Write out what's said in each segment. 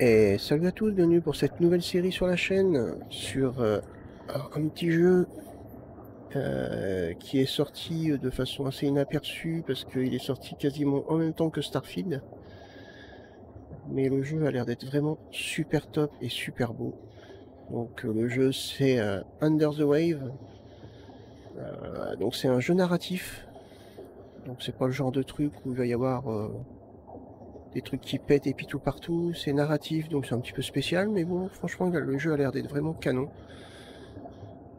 Et salut à tous, bienvenue pour cette nouvelle série sur la chaîne, sur un petit jeu qui est sorti de façon assez inaperçue parce qu'il est sorti quasiment en même temps que Starfield. Mais le jeu a l'air d'être vraiment super top et super beau. Donc le jeu c'est Under the Wave. Donc c'est un jeu narratif. Donc c'est pas le genre de truc où il va y avoir des trucs qui pètent et puis tout partout. C'est narratif, donc c'est un petit peu spécial, mais bon, franchement le jeu a l'air d'être vraiment canon.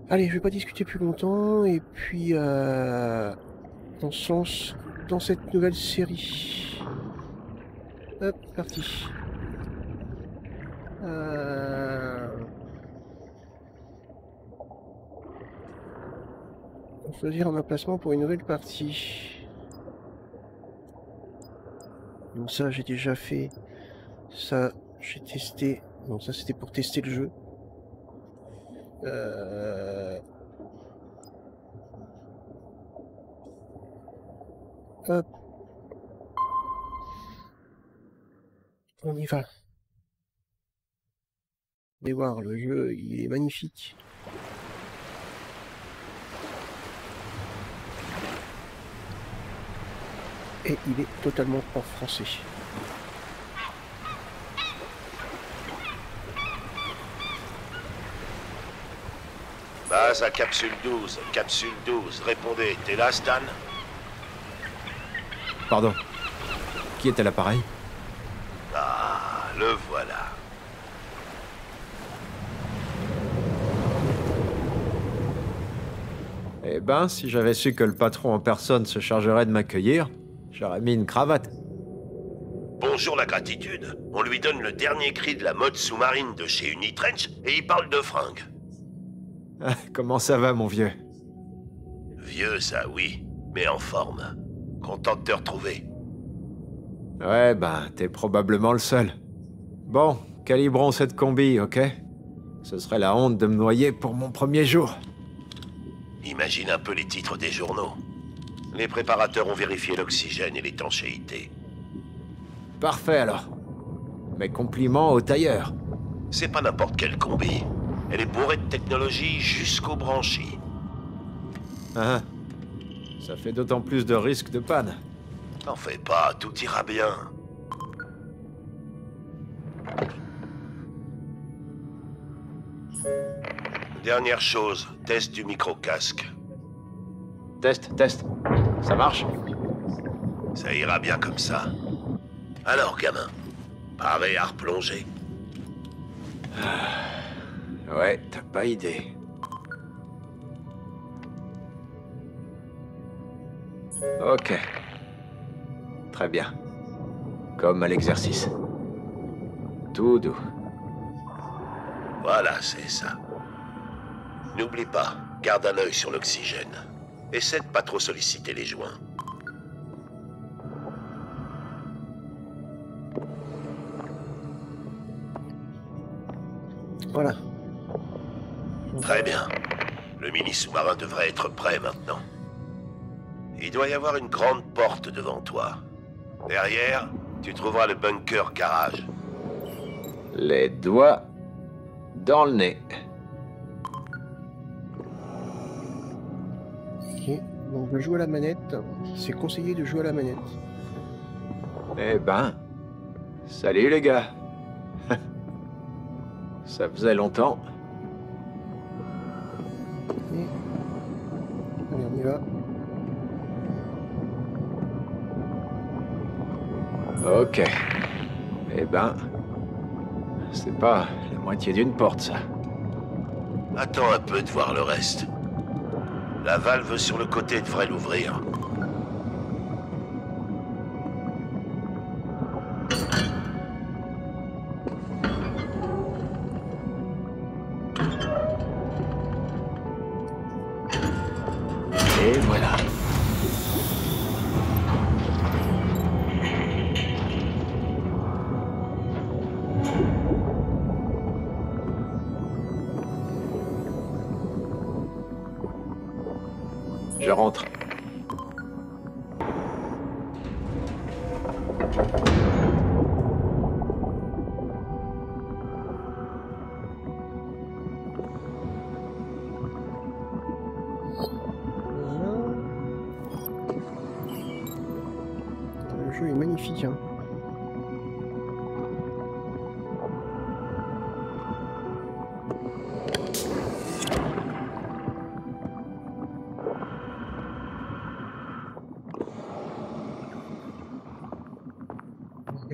Allez, je vais pas discuter plus longtemps, et puis on se lance dans cette nouvelle série. Hop, parti. On va choisir un emplacement pour une nouvelle partie. Donc ça, j'ai déjà fait. Ça, j'ai testé. Bon, ça, c'était pour tester le jeu. Hop. On y va. Vous allez voir, le jeu, il est magnifique. Et il est totalement en français. Base à capsule 12. Capsule 12, répondez. T'es là, Stan? Pardon. Qui est à l'appareil? Ah, le voilà. Eh ben, si j'avais su que le patron en personne se chargerait de m'accueillir, j'aurais mis une cravate. Bonjour la gratitude. On lui donne le dernier cri de la mode sous-marine de chez Unitrench et il parle de fringues. Ah, comment ça va, mon vieux? Vieux, ça, oui, mais en forme. Content de te retrouver. Ouais, ben, t'es probablement le seul. Bon, calibrons cette combi, ok? Ce serait la honte de me noyer pour mon premier jour. Imagine un peu les titres des journaux. Les préparateurs ont vérifié l'oxygène et l'étanchéité. Parfait, alors. Mes compliments au tailleur. C'est pas n'importe quelle combi. Elle est bourrée de technologie jusqu'au branchi. Ah, ça fait d'autant plus de risques de panne. T'en fais pas, tout ira bien. Dernière chose, test du micro-casque. Test, test. Ça marche? Ça ira bien comme ça. Alors, gamin, paré à replonger. Ouais, t'as pas idée. Ok. Très bien. Comme à l'exercice. Tout doux. Voilà, c'est ça. N'oublie pas, garde un œil sur l'oxygène. Essaie de pas trop solliciter les joints. Voilà. Très bien. Le mini-sous-marin devrait être prêt maintenant. Il doit y avoir une grande porte devant toi. Derrière, tu trouveras le bunker garage. Les doigts dans le nez. Ok, donc je joue à la manette. C'est conseillé de jouer à la manette. Eh ben, salut les gars. Ça faisait longtemps. Et... Allez, on y va. Ok. Eh ben, c'est pas la moitié d'une porte, ça. Attends un peu de voir le reste. La valve sur le côté devrait l'ouvrir. Et voilà. Je rentre.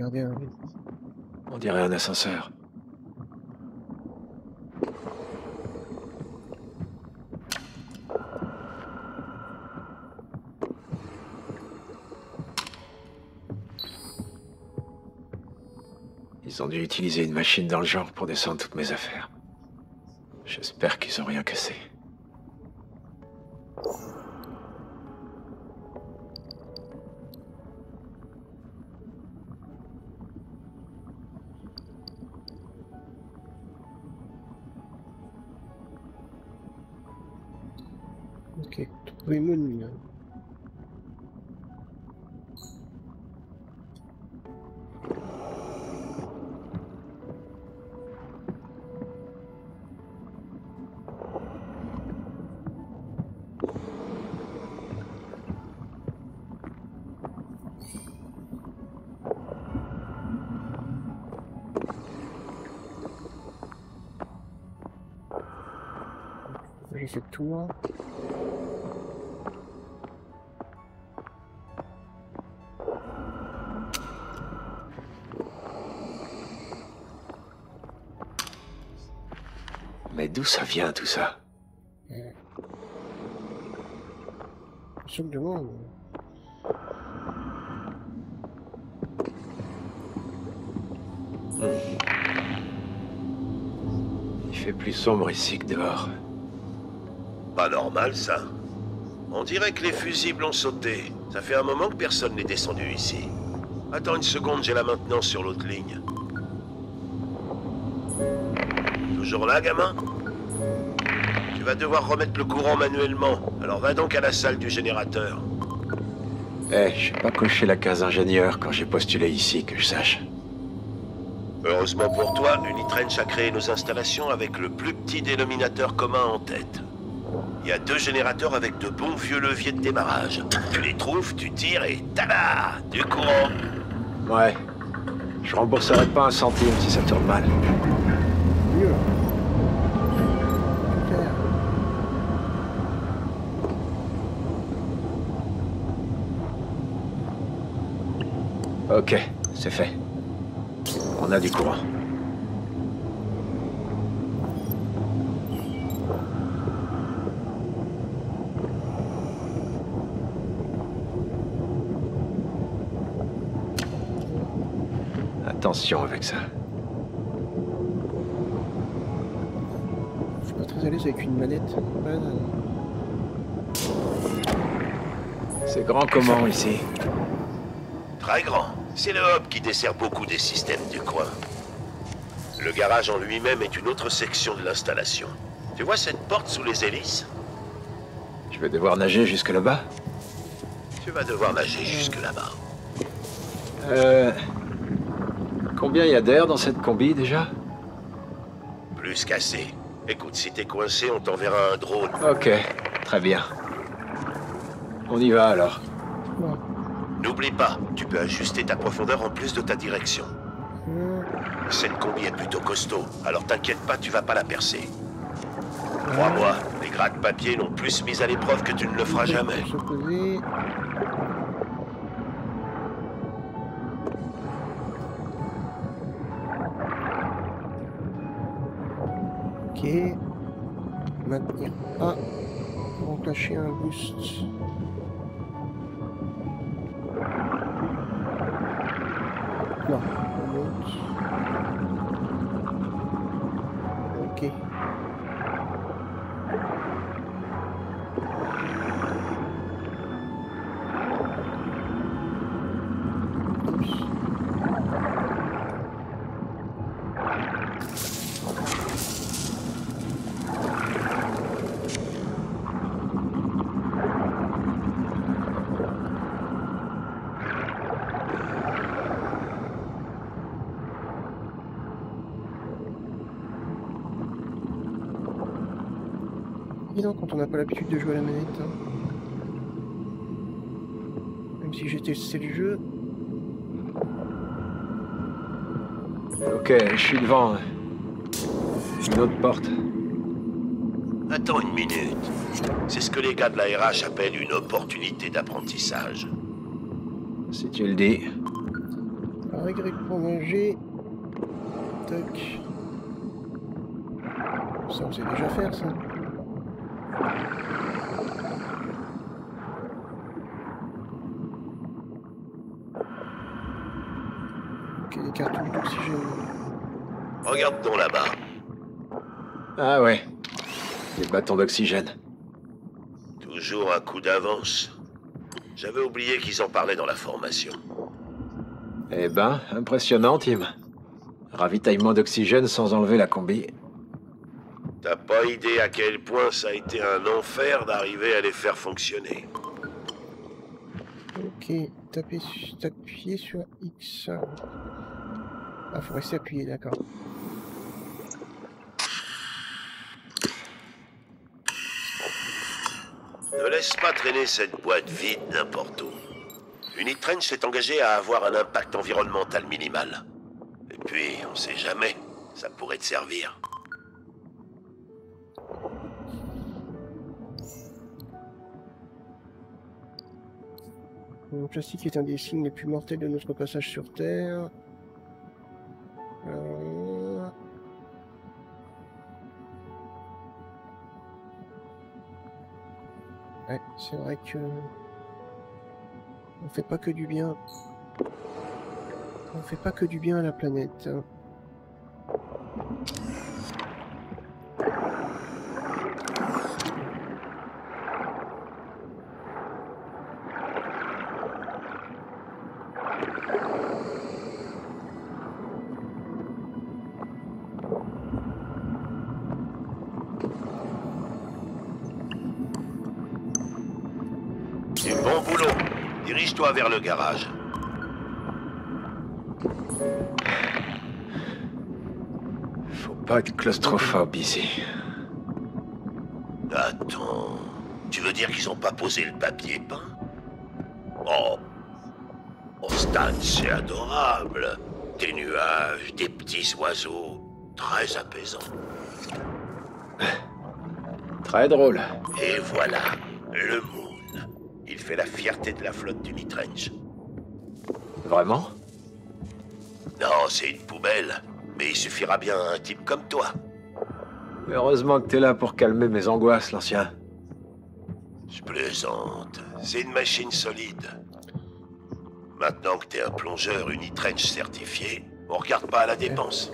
Regardez, hein. On dirait un ascenseur. Ils ont dû utiliser une machine dans le genre pour descendre toutes mes affaires. J'espère qu'ils ont rien cassé. Ok, trouver Moon. J'ai fait le tour. Mais d'où ça vient tout ça? Simplement. Il fait plus sombre ici que dehors. Pas normal, ça. On dirait que les fusibles ont sauté. Ça fait un moment que personne n'est descendu ici. Attends une seconde, j'ai la maintenance sur l'autre ligne. Toujours là, gamin? Tu vas devoir remettre le courant manuellement. Alors va donc à la salle du générateur. Eh, j'ai pas coché la case ingénieur quand j'ai postulé ici, que je sache. Heureusement pour toi, Unitrench a créé nos installations avec le plus petit dénominateur commun en tête. Il y a 2 générateurs avec de bons vieux leviers de démarrage. Tu les trouves, tu tires et tada! Du courant. Ouais. Je rembourserai pas un centime si ça tourne mal. Mieux. Super. Ok, c'est fait. On a du courant. Attention avec ça. Je suis pas très à l'aise avec une manette. Ouais, non. C'est grand comment ici? Très grand. C'est le hub qui dessert beaucoup des systèmes du coin. Le garage en lui-même est une autre section de l'installation. Tu vois cette porte sous les hélices? Je vais devoir nager jusque là-bas? Tu vas devoir nager jusque là-bas. Combien il y a d'air dans cette combi déjà? Plus qu'assez. Écoute, si t'es coincé, on t'enverra un drone. Ok, très bien. On y va alors. Bon. N'oublie pas, tu peux ajuster ta profondeur en plus de ta direction. Hum, Cette combi est plutôt costaud, alors t'inquiète pas, tu vas pas la percer. Crois-moi, les gratte-papiers l'ont plus mise à l'épreuve que tu ne le feras jamais. Se poser. Ok. Maintenir A. Pour enclencher un boost. Non, on monte. Ok. Oups. Évident quand on n'a pas l'habitude de jouer à la manette. Hein. Même si j'ai testé le jeu. Ok, je suis devant. Une autre porte. Attends une minute. C'est ce que les gars de la RH appellent une opportunité d'apprentissage. Si tu le dis. Ah, Alors, Y pour manger. Toc. Ça, on sait déjà faire, ça. Ok, les cartouches d'oxygène. Regarde donc là-bas. Ah ouais. Des bâtons d'oxygène. Toujours un coup d'avance. J'avais oublié qu'ils en parlaient dans la formation. Eh ben, impressionnant, Tim. Ravitaillement d'oxygène sans enlever la combi. T'as pas idée à quel point ça a été un enfer d'arriver à les faire fonctionner. Ok, t'appuyer sur X. Ah, faut rester appuyé, d'accord. Ne laisse pas traîner cette boîte vide n'importe où. Unitrench s'est engagé à avoir un impact environnemental minimal. Et puis, on sait jamais, ça pourrait te servir. Le plastique est un des signes les plus mortels de notre passage sur Terre. Ouais, c'est vrai que... On fait pas que du bien. On fait pas que du bien à la planète. Du bon boulot. Dirige-toi vers le garage. Faut pas être claustrophobe ici. Attends... Tu veux dire qu'ils ont pas posé le papier peint? Oh... Oh, Stan, c'est adorable. Des nuages, des petits oiseaux... Très apaisant. Très drôle. Et voilà, le Moon. Il fait la fierté de la flotte d'Unitrench. Vraiment? Non, c'est une poubelle. Mais il suffira bien à un type comme toi. Heureusement que t'es là pour calmer mes angoisses, l'ancien. Je plaisante. C'est une machine solide. Maintenant que t'es un plongeur Unitrench certifié, on regarde pas à la dépense.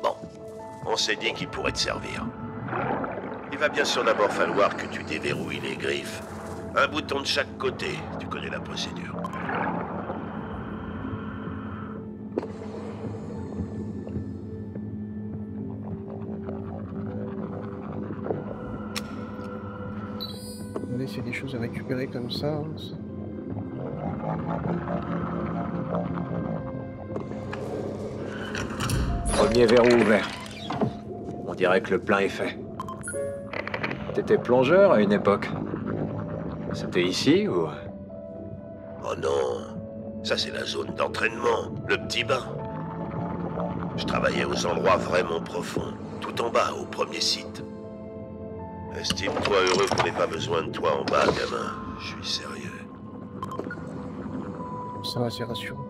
Bon, on s'est dit qu'il pourrait te servir. Il va bien sûr d'abord falloir que tu déverrouilles les griffes. Un bouton de chaque côté, tu connais la procédure. Attendez, c'est des choses à récupérer comme ça. Hein. Premier verrou ouvert. On dirait que le plein est fait. T'étais plongeur à une époque. C'était ici ou... Oh non, ça c'est la zone d'entraînement, le petit bain. Je travaillais aux endroits vraiment profonds, tout en bas, au premier site. Estime-toi heureux qu'on n'ait pas besoin de toi en bas, gamin. Je suis sérieux. Ça va, c'est rassurant.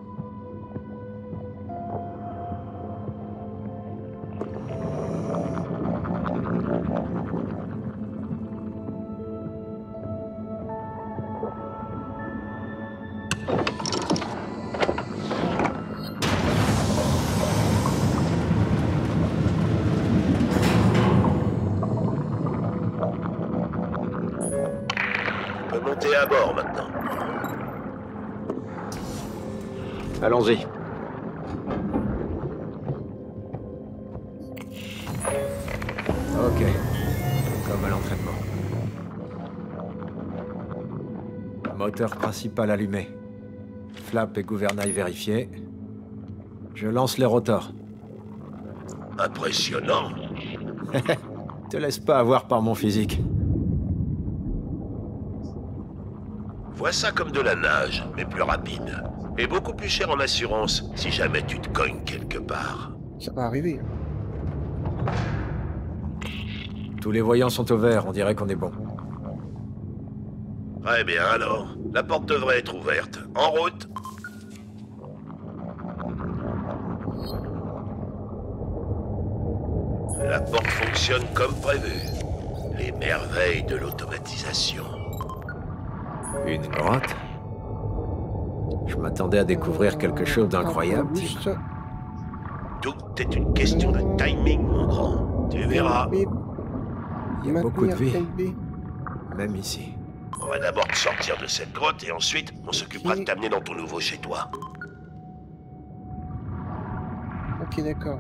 On peut monter à bord maintenant. Allons-y. Ok. Comme à l'entraînement. Moteur principal allumé. Flap et gouvernail vérifiés. Je lance les rotors. Impressionnant. Te laisse pas avoir par mon physique. Vois ça comme de la nage, mais plus rapide. Et beaucoup plus cher en assurance, si jamais tu te cognes quelque part. Ça va arriver. Tous les voyants sont au vert, on dirait qu'on est bon. Très bien alors. La porte devrait être ouverte. En route. La porte fonctionne comme prévu. Les merveilles de l'automatisation. Une grotte? Je m'attendais à découvrir quelque chose d'incroyable, Tim. Juste. Tout est une question de timing, mon grand. Tu verras. Il y a beaucoup de vie, LB. même ici. On va d'abord te sortir de cette grotte et ensuite, on s'occupera de t'amener dans ton nouveau chez toi. Ok, d'accord.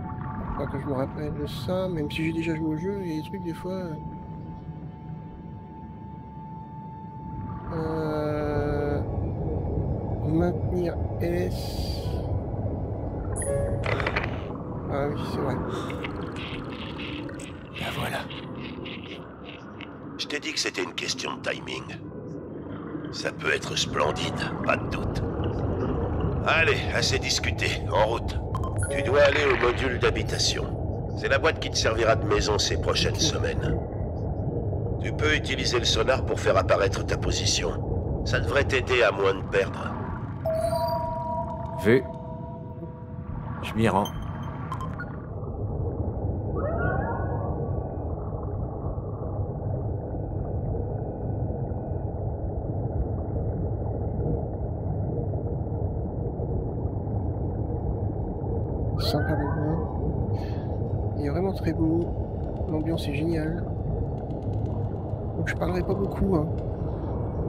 Faut que je me rappelle de ça, même si j'ai déjà joué au jeu, il y a des trucs des fois. Maintenir S. Ah oui, c'est vrai. La voilà. Je t'ai dit que c'était une question de timing. Ça peut être splendide, pas de doute. Allez, assez discuté, en route. Tu dois aller au module d'habitation. C'est la boîte qui te servira de maison ces prochaines semaines. Tu peux utiliser le sonar pour faire apparaître ta position. Ça devrait t'aider à moins de perdre. Vu. Je m'y rends. Sympa le coin. Il est vraiment très beau. L'ambiance est géniale. Donc je parlerai pas beaucoup, hein.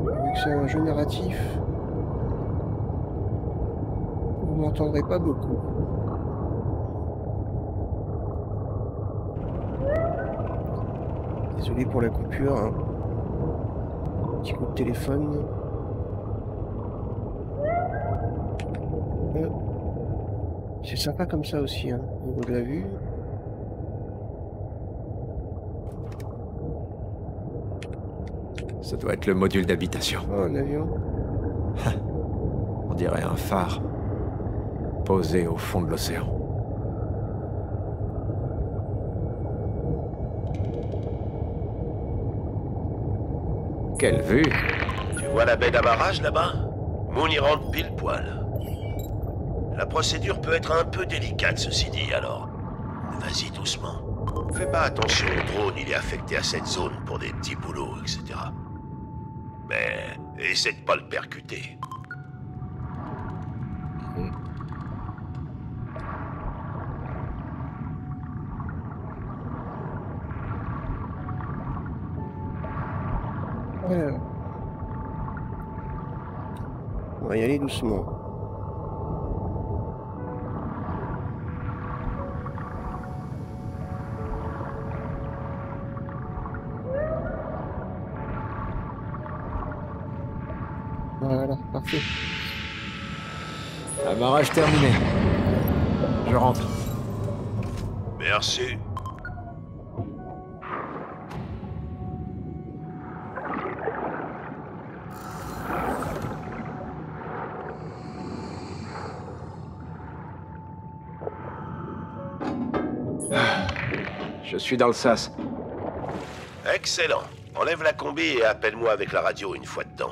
Vu que c'est un jeu narratif, vous m'entendrez pas beaucoup. Désolé pour la coupure, hein. Petit coup de téléphone. C'est sympa comme ça aussi, hein, au niveau de la vue. Ça doit être le module d'habitation. Oh, un avion. On dirait un phare. Posé au fond de l'océan. Quelle vue! Tu vois la baie d'amarrage là-bas? Moon y rentre pile poil. La procédure peut être un peu délicate, ceci dit, alors vas-y doucement. Fais pas attention au drone, il est affecté à cette zone pour des petits boulots, etc. Mais essaie de pas le percuter. Alors. On va y aller doucement. Voilà, parfait. Amarrage terminé. Je rentre. Merci. Je suis dans le sas. Excellent. Enlève la combi et appelle-moi avec la radio une fois dedans.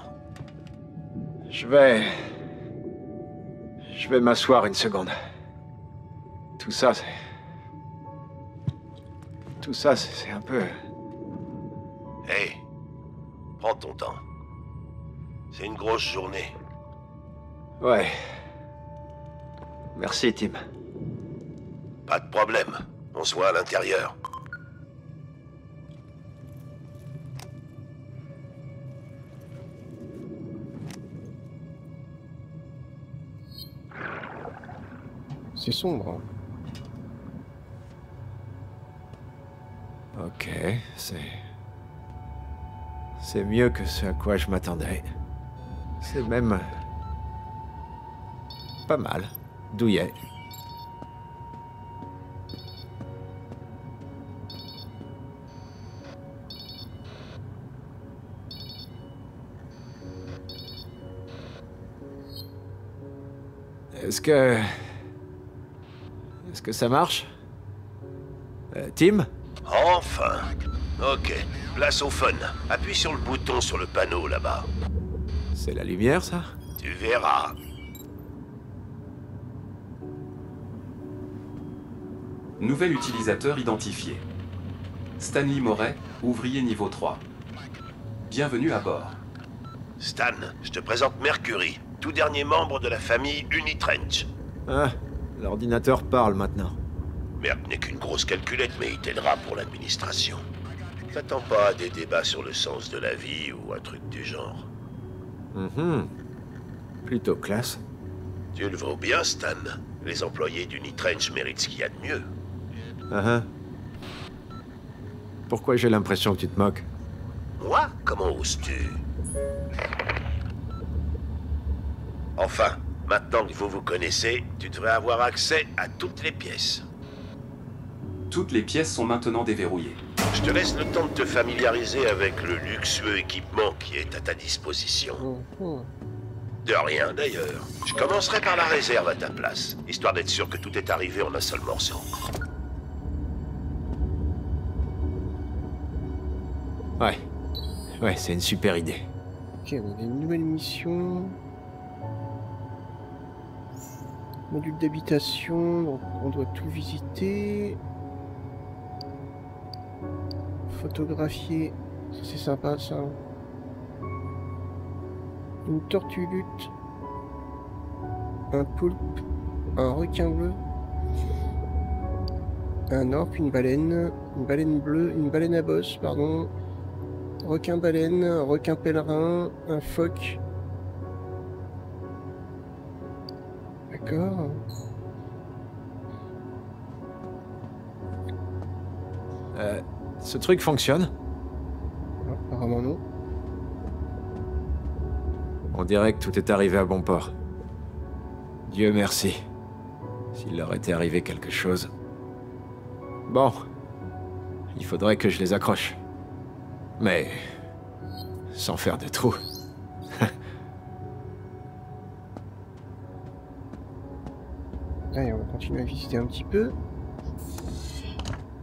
Je vais m'asseoir une seconde. Tout ça, c'est un peu... Hey, prends ton temps. C'est une grosse journée. Ouais. Merci, Tim. Pas de problème. On se voit à l'intérieur. C'est sombre. Hein. Ok, c'est mieux que ce à quoi je m'attendais. C'est même... pas mal. Douillet. Est-ce que ça marche? Tim? Enfin. Ok, place au fun. Appuie sur le bouton sur le panneau là-bas. C'est la lumière, ça? Tu verras. Nouvel utilisateur identifié. Stanley Moret, ouvrier niveau 3. Bienvenue à bord. Stan, je te présente Mercury, tout dernier membre de la famille Unitrench. Ah, l'ordinateur parle maintenant. Merc n'est qu'une grosse calculette, mais il t'aidera pour l'administration. T'attends pas à des débats sur le sens de la vie ou un truc du genre. Plutôt classe. Tu le vaux bien, Stan. Les employés d'Unitrench méritent ce qu'il y a de mieux. Pourquoi j'ai l'impression que tu te moques? Moi? Comment oses-tu? Enfin, maintenant que vous vous connaissez, tu devrais avoir accès à toutes les pièces. Toutes les pièces sont maintenant déverrouillées. Je te laisse le temps de te familiariser avec le luxueux équipement qui est à ta disposition. De rien, d'ailleurs. Je commencerai par la réserve à ta place, histoire d'être sûr que tout est arrivé en un seul morceau. Ouais, c'est une super idée. Ok, on a une nouvelle mission. Module d'habitation, donc on doit tout visiter. Photographier, ça c'est sympa ça. Une tortue lutte. Un poulpe. Un requin bleu. Un orque, une baleine bleue, une baleine à bosse, pardon. Requin-baleine, un requin-pèlerin, un phoque. D'accord. Ce truc fonctionne? Non, apparemment non. On dirait que tout est arrivé à bon port. Dieu merci. S'il leur était arrivé quelque chose... Bon. Il faudrait que je les accroche. Mais... sans faire de trou. Allez, on va continuer à visiter un petit peu.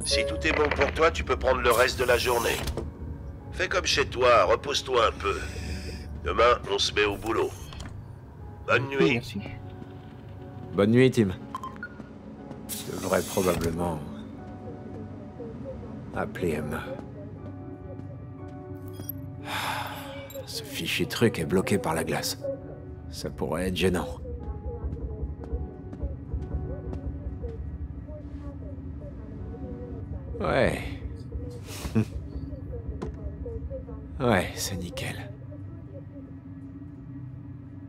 Si tout est bon pour toi, tu peux prendre le reste de la journée. Fais comme chez toi, repose-toi un peu. Demain, on se met au boulot. Bonne Oui, nuit. merci. Bonne nuit, Tim. Je devrais probablement... appeler Emma. Ce fichu truc est bloqué par la glace. Ça pourrait être gênant. Ouais. Ouais, c'est nickel.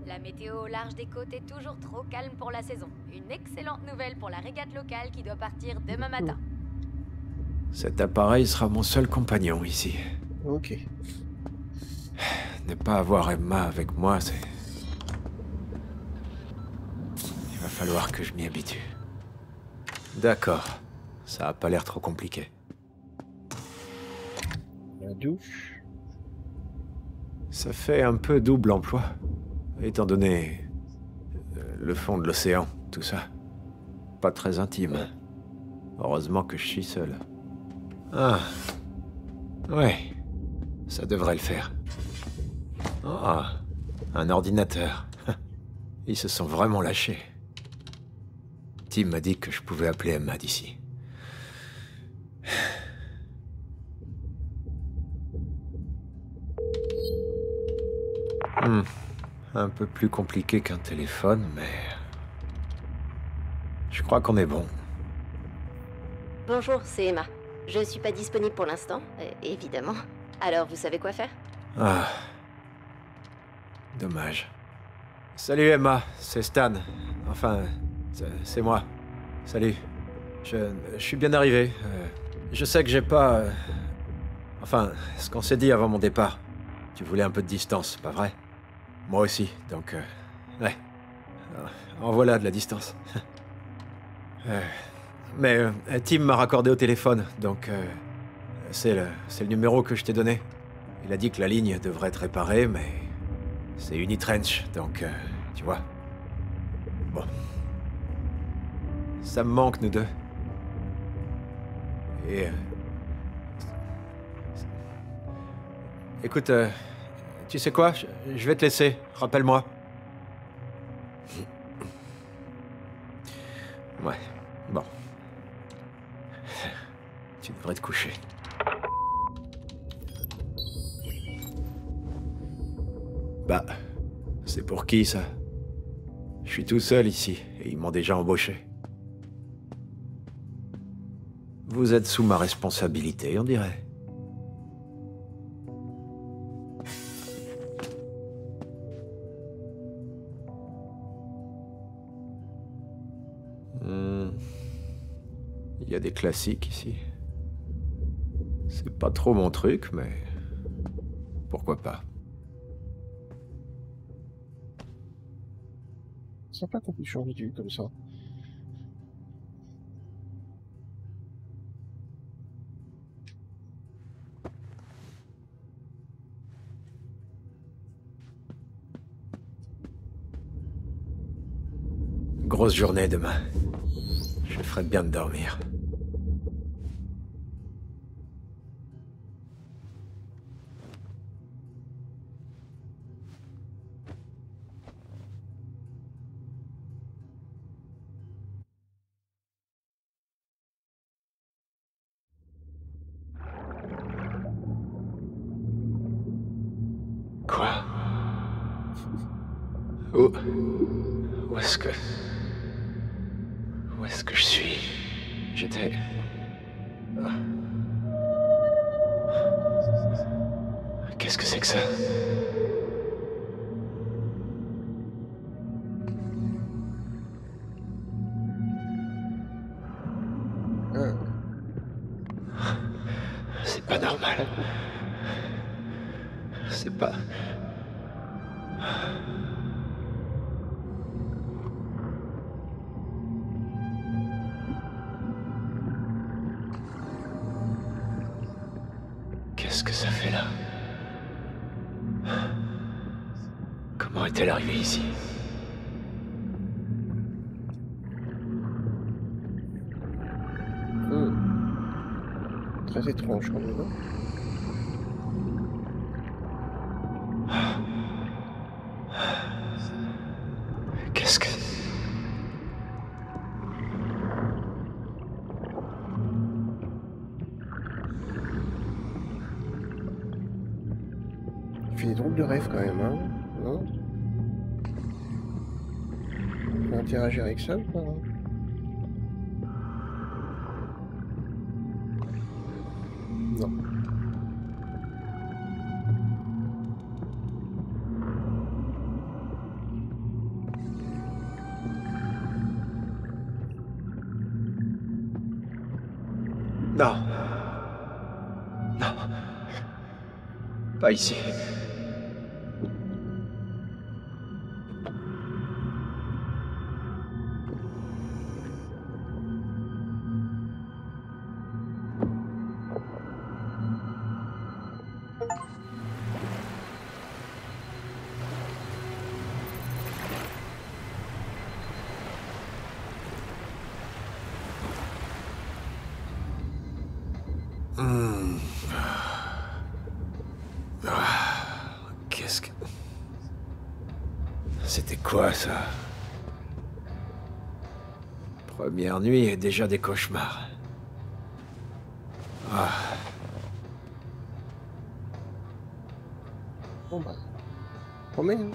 La météo au large des côtes est toujours trop calme pour la saison. Une excellente nouvelle pour la régate locale qui doit partir demain matin. Cet appareil sera mon seul compagnon ici. Ok. Ne pas avoir Emma avec moi, c'est... Il va falloir que je m'y habitue. D'accord. Ça a pas l'air trop compliqué. La douche. Ça fait un peu double emploi, étant donné le fond de l'océan, tout ça. Pas très intime. Heureusement que je suis seul. Ah. Ouais. Ça devrait le faire. Ah. Un ordinateur. Ils se sont vraiment lâchés. Tim m'a dit que je pouvais appeler Emma d'ici. Un peu plus compliqué qu'un téléphone, mais... je crois qu'on est bon. Bonjour, c'est Emma. Je suis pas disponible pour l'instant, évidemment. Alors, vous savez quoi faire? Ah. Dommage. Salut Emma, c'est Stan. Enfin, c'est moi. Salut. Je suis bien arrivé. Je sais que j'ai pas... Enfin, ce qu'on s'est dit avant mon départ. Tu voulais un peu de distance, pas vrai? Moi aussi, donc... ouais. En voilà de la distance. Mais Tim m'a raccordé au téléphone, donc... c'est le numéro que je t'ai donné. Il a dit que la ligne devrait être réparée, mais... c'est Unitrench, donc... tu vois. Bon. Ça me manque, nous deux. Et... écoute, tu sais quoi? Je vais te laisser. Rappelle-moi. Ouais. Bon. Tu devrais te coucher. Bah, c'est pour qui ça? Je suis tout seul ici, et ils m'ont déjà embauché. Vous êtes sous ma responsabilité, on dirait. Il y a des classiques ici. C'est pas trop mon truc, mais pourquoi pas. Sympa qu'on puisse changer d'huile comme ça. Grosse journée demain. Je ferais bien de dormir. Quoi? Où est-ce que... Où est-ce que je suis? J'étais... Qu'est-ce que c'est que ça? C'est pas normal. C'est pas... Qu'est-ce que ça fait là? Comment est-elle arrivée ici? Très étrange quand même. Qu'est-ce que... Tu fais des drôles de rêves quand même, hein? Non? On peut interagir avec ça ou pas? Hein? Non. Non. Non. Pas ici. Qu'est-ce que... C'était quoi, ça? Première nuit et déjà des cauchemars. Ah. Bon bah... Promets, hein?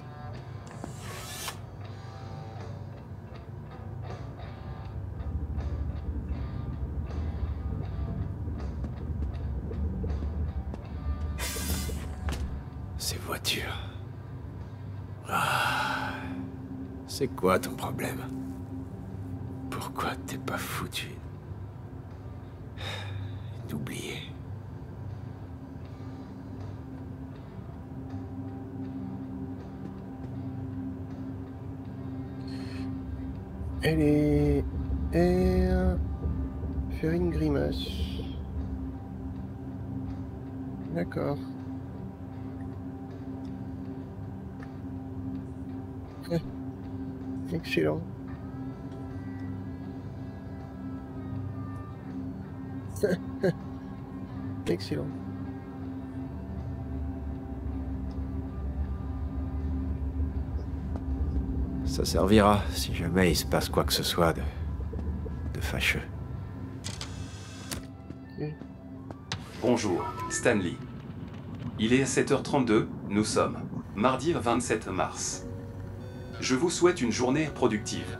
Ces voitures. Ah. C'est quoi ton problème? Pourquoi t'es pas foutu d'oublier? Elle est... Faire une grimace. D'accord. Excellent. Excellent. Ça servira si jamais il se passe quoi que ce soit de fâcheux. Bonjour, Stanley. Il est 7h32, nous sommes mardi 27 mars. Je vous souhaite une journée productive.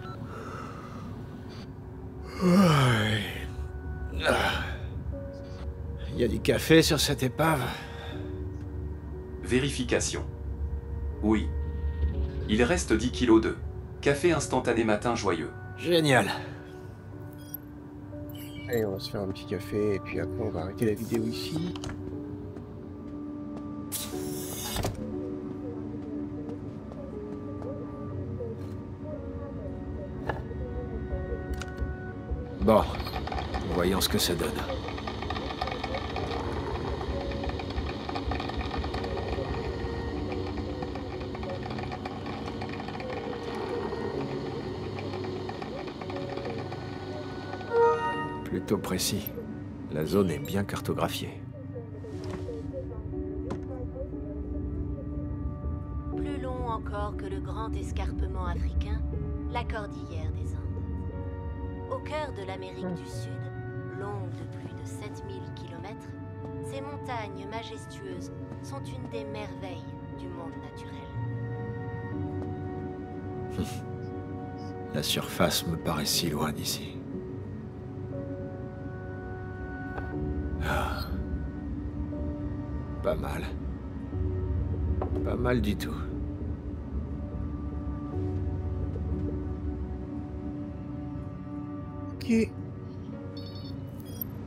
Il y a du café sur cette épave? Vérification. Oui. Il reste 10 kilos de café instantané matin joyeux. Génial. Allez, on va se faire un petit café et puis après on va arrêter la vidéo ici. Bon, voyons ce que ça donne. Plutôt précis. La zone est bien cartographiée. Plus long encore que le grand escarpement africain, la cordillère des Andes. Au cœur de l'Amérique du Sud, longue de plus de 7000 km, ces montagnes majestueuses sont une des merveilles du monde naturel. La surface me paraît si loin d'ici. Ah. Pas mal. Pas mal du tout. Ok.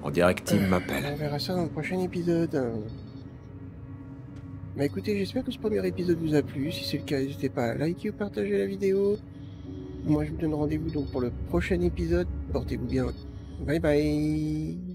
On dirait que Tim On m'appelle. verra ça dans le prochain épisode. Bah écoutez, j'espère que ce premier épisode vous a plu. Si c'est le cas, n'hésitez pas à liker ou partager la vidéo. Moi je vous donne rendez-vous donc pour le prochain épisode. Portez-vous bien. Bye bye.